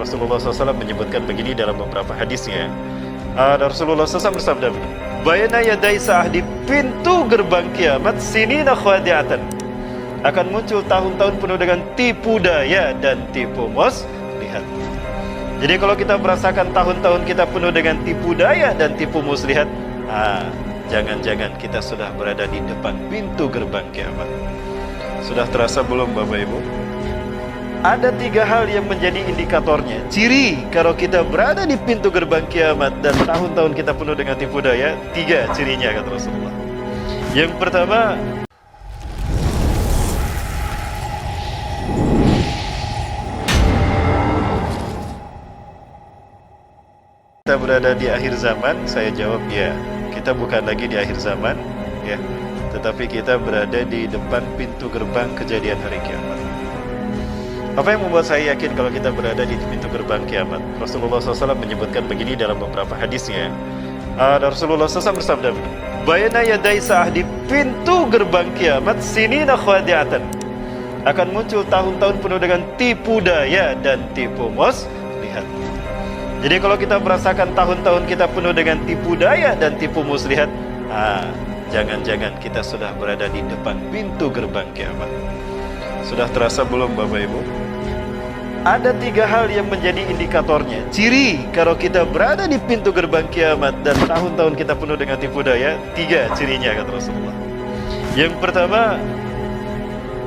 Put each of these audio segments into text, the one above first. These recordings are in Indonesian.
Rasulullah SAW menyebutkan begini dalam beberapa hadisnya. Rasulullah SAW bersabda, "Bayna yaday sa'ah, di pintu gerbang kiamat, sinina khadi'atan, akan muncul tahun-tahun penuh dengan tipu daya dan tipu muslihat." Jadi kalau kita merasakan tahun-tahun kita penuh dengan tipu daya dan tipu muslihat, jangan-jangan kita sudah berada di depan pintu gerbang kiamat. Sudah terasa belum Bapak Ibu? Ada 3 hal yang menjadi indikatornya, ciri kalau kita berada di pintu gerbang kiamat dan tahun-tahun kita penuh dengan tipu daya. 3 cirinya kata Rasulullah. Yang pertama, kita berada di akhir zaman. Saya jawab ya, kita bukan lagi di akhir zaman ya, tetapi kita berada di depan pintu gerbang kejadian hari kiamat. Apa yang membuat saya yakin kalau kita berada di pintu gerbang kiamat? Rasulullah SAW menyebutkan begini dalam beberapa hadisnya. Rasulullah SAW bersabda, "Bayna yaday sa'ah, di pintu gerbang kiamat, sinina khadi'atan, akan muncul tahun-tahun penuh dengan tipu daya dan tipu muslihat." Jadi kalau kita merasakan tahun-tahun kita penuh dengan tipu daya dan tipu muslihat, jangan-jangan kita sudah berada di depan pintu gerbang kiamat. Sudah terasa belum Bapak Ibu? Ada 3 hal yang menjadi indikatornya, ciri kalau kita berada di pintu gerbang kiamat dan tahun-tahun kita penuh dengan tipu daya. 3 cirinya kata Rasulullah. Yang pertama,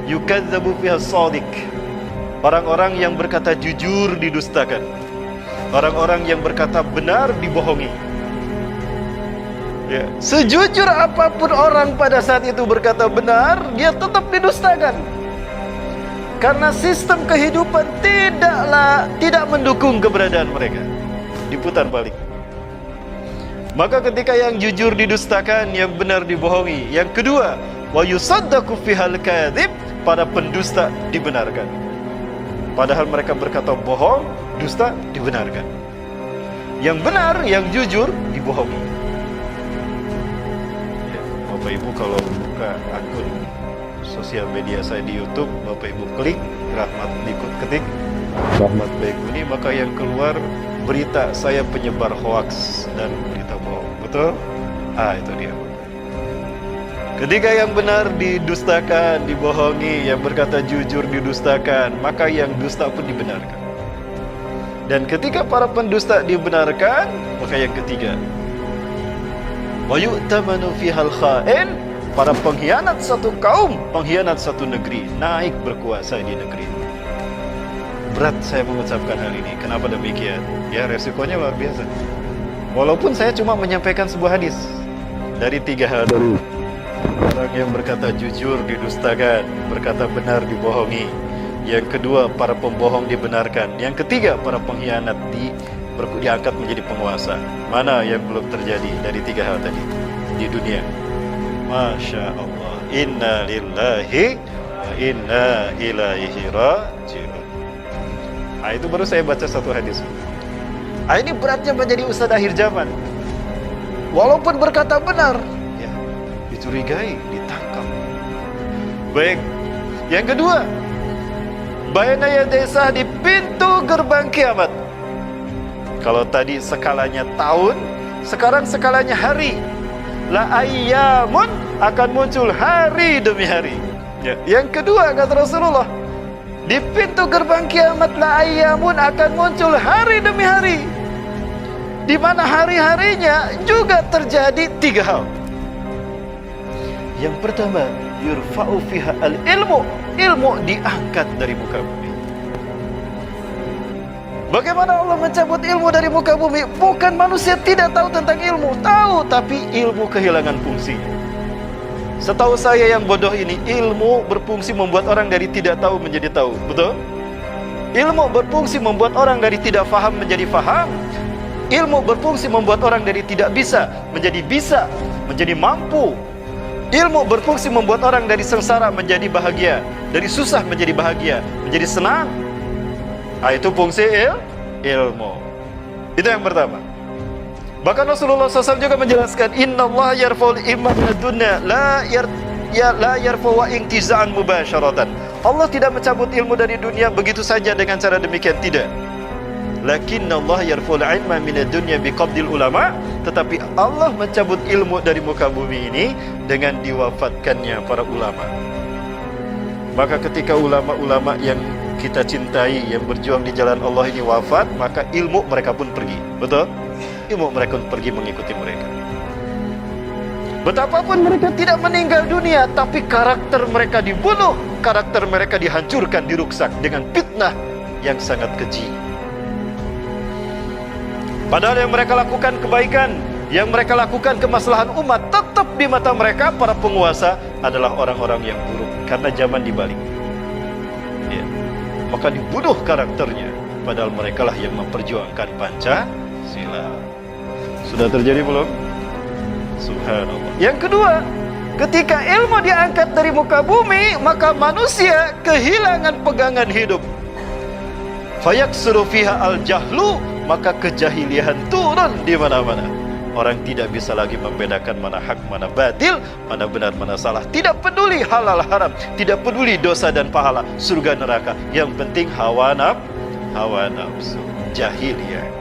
yukadzabu fiha shadiq, orang-orang yang berkata jujur didustakan, orang-orang yang berkata benar dibohongi. Ya, sejujur apapun orang pada saat itu berkata benar, dia tetap didustakan. Karena sistem kehidupan tidak mendukung keberadaan mereka. Diputar balik. Maka ketika yang jujur didustakan, yang benar dibohongi. Yang kedua, wa yusaddaqu fihal kadzib, para pendusta dibenarkan. Padahal mereka berkata bohong, dusta dibenarkan. Yang benar, yang jujur dibohongi. Ya, Bapak Ibu kalau buka akun sosial media saya di YouTube, Bapak Ibu klik Rahmat Likut, ketik Rahmat Baikuni, maka yang keluar berita saya penyebar hoaks dan berita bohong. Betul? Itu dia. Ketika yang benar didustakan, dibohongi, yang berkata jujur didustakan, maka yang dusta pun dibenarkan. Dan ketika para pendusta dibenarkan, maka yang ketiga, wa yu'tamanu fihal kha'in, para pengkhianat satu kaum, pengkhianat satu negeri, naik berkuasa di negeri. Berat saya mengucapkan hal ini. Kenapa demikian? Ya, resikonya luar biasa. Walaupun saya cuma menyampaikan sebuah hadis dari 3 hal dulu. Orang yang berkata jujur didustakan, berkata benar dibohongi. Yang kedua, para pembohong dibenarkan. Yang ketiga, para pengkhianat diangkat menjadi penguasa. Mana yang belum terjadi dari 3 hal tadi di dunia? Masya Allah. Inna lillahi wa inna ilaihi raji'un. Itu baru saya baca satu hadis. Ini beratnya menjadi ustadz akhir zaman. Walaupun berkata benar, ya, dicurigai, ditangkap. Baik. Yang kedua, bayna yaday sa'ah, di pintu gerbang kiamat. Kalau tadi skalanya tahun, sekarang skalanya hari. La ayyamun, akan muncul hari demi hari. Ya. Yang kedua kata Rasulullah, di pintu gerbang kiamat la ayyamun, akan muncul hari demi hari, di mana hari-harinya juga terjadi 3 hal. Yang pertama, yurfa'u fiha al-ilmu, ilmu diangkat dari muka bumi. Bagaimana Allah mencabut ilmu dari muka bumi? Bukan manusia tidak tahu tentang ilmu, tahu, tapi ilmu kehilangan fungsi. Setahu saya yang bodoh ini, ilmu berfungsi membuat orang dari tidak tahu menjadi tahu. Betul? Ilmu berfungsi membuat orang dari tidak faham menjadi faham. Ilmu berfungsi membuat orang dari tidak bisa, menjadi mampu. Ilmu berfungsi membuat orang dari sengsara menjadi bahagia, dari susah menjadi bahagia, menjadi senang. Itu fungsi ilmu. Itu yang pertama. Bahkan Rasulullah SAW juga menjelaskan, Inna Allah yarfa'ul ilma minad-dunya la yarfa'u intiza'an mubasyaratan. Allah tidak mencabut ilmu dari dunia begitu saja dengan cara demikian, tidak. Lakinna Allah yarfa'ul ilma minad dunya biqabdil ulama. Tetapi Allah mencabut ilmu dari muka bumi ini dengan diwafatkannya para ulama. Maka ketika ulama-ulama yang kita cintai, yang berjuang di jalan Allah ini wafat, maka ilmu mereka pun pergi. Betul? Ilmu mereka pun pergi mengikuti mereka. Betapapun mereka tidak meninggal dunia, tapi karakter mereka dibunuh, karakter mereka dihancurkan, diruksak dengan fitnah yang sangat keji. Padahal yang mereka lakukan kebaikan, yang mereka lakukan kemaslahan umat, tetap di mata mereka para penguasa adalah orang-orang yang buruk karena zaman dibalik. Ya. Maka dibunuh karakternya, padahal merekalah yang memperjuangkan Pancasila. Sudah terjadi belum? Subhanallah. Yang kedua, ketika ilmu diangkat dari muka bumi, maka manusia kehilangan pegangan hidup. Fayaksuru fiha al-jahlu, maka kejahilian turun di mana-mana. Orang tidak bisa lagi membedakan mana hak, mana batil, mana benar, mana salah. Tidak peduli halal haram, tidak peduli dosa dan pahala, surga neraka. Yang penting hawa nafsu, jahiliyah.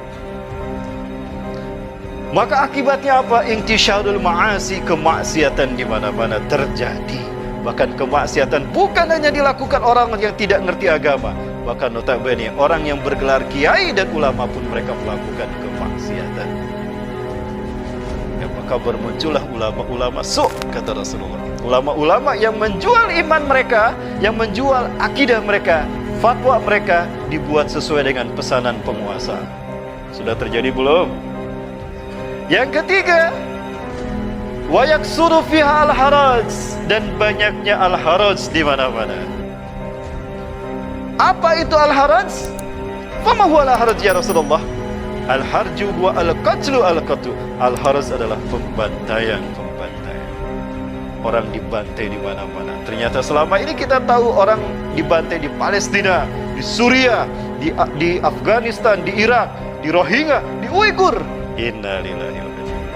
Maka akibatnya apa? Intisyarul ma'asi, kemaksiatan di mana-mana terjadi. Bahkan kemaksiatan bukan hanya dilakukan orang yang tidak ngerti agama, bahkan notabene orang yang bergelar kiai dan ulama pun mereka melakukan kemaksiatan. Ya, maka bermuncullah ulama-ulama su', kata Rasulullah. Ulama-ulama yang menjual iman mereka, yang menjual akidah mereka, fatwa mereka dibuat sesuai dengan pesanan penguasa. Sudah terjadi belum? Yang ketiga, wa yaksuru fiha al-haraj, dan banyaknya al-haraj di mana-mana. Apa itu al-haraj? Fama huwa al-haraj ya Rasulullah? Al-harju huwa al-qatlu al-qatlu. Al-haraj adalah pembantaian. Orang dibantai di mana-mana. Ternyata selama ini kita tahu orang dibantai di Palestina, di Suriah, di Afghanistan, di Irak, di Rohingya, di Uighur. Innalillahi wa inna ilaihi raji'un.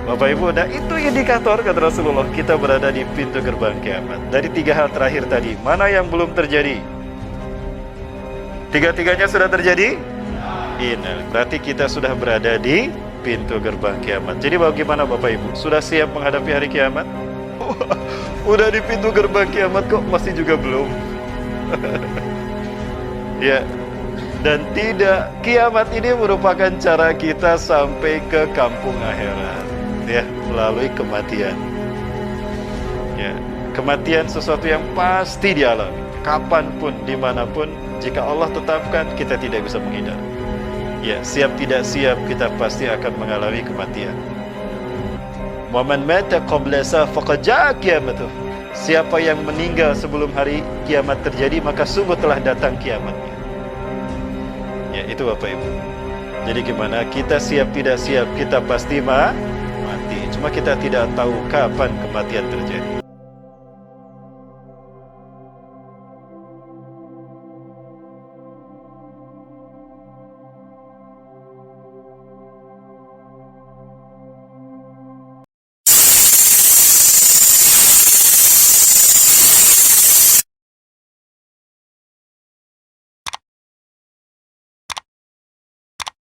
Bapak Ibu, nah itu indikator kata Rasulullah kita berada di pintu gerbang kiamat. Dari 3 hal terakhir tadi, mana yang belum terjadi? 3-tiganya sudah terjadi? Berarti kita sudah berada di pintu gerbang kiamat. Jadi bagaimana Bapak Ibu? Sudah siap menghadapi hari kiamat? Udah di pintu gerbang kiamat kok masih juga belum? Ya. Dan tidak, kiamat ini merupakan cara kita sampai ke kampung akhirat, ya, melalui kematian. Ya, kematian sesuatu yang pasti dialami, kapanpun, dimanapun. Jika Allah tetapkan, kita tidak bisa menghindar. Ya, siap tidak siap kita pasti akan mengalami kematian. Wa man mata qabla faqad jaa qiyamatuh. Siapa yang meninggal sebelum hari kiamat terjadi, maka sungguh telah datang kiamatnya. Ya, itu Bapak Ibu. Jadi gimana? Kita siap tidak siap, kita pasti mati. Cuma kita tidak tahu kapan kematian terjadi.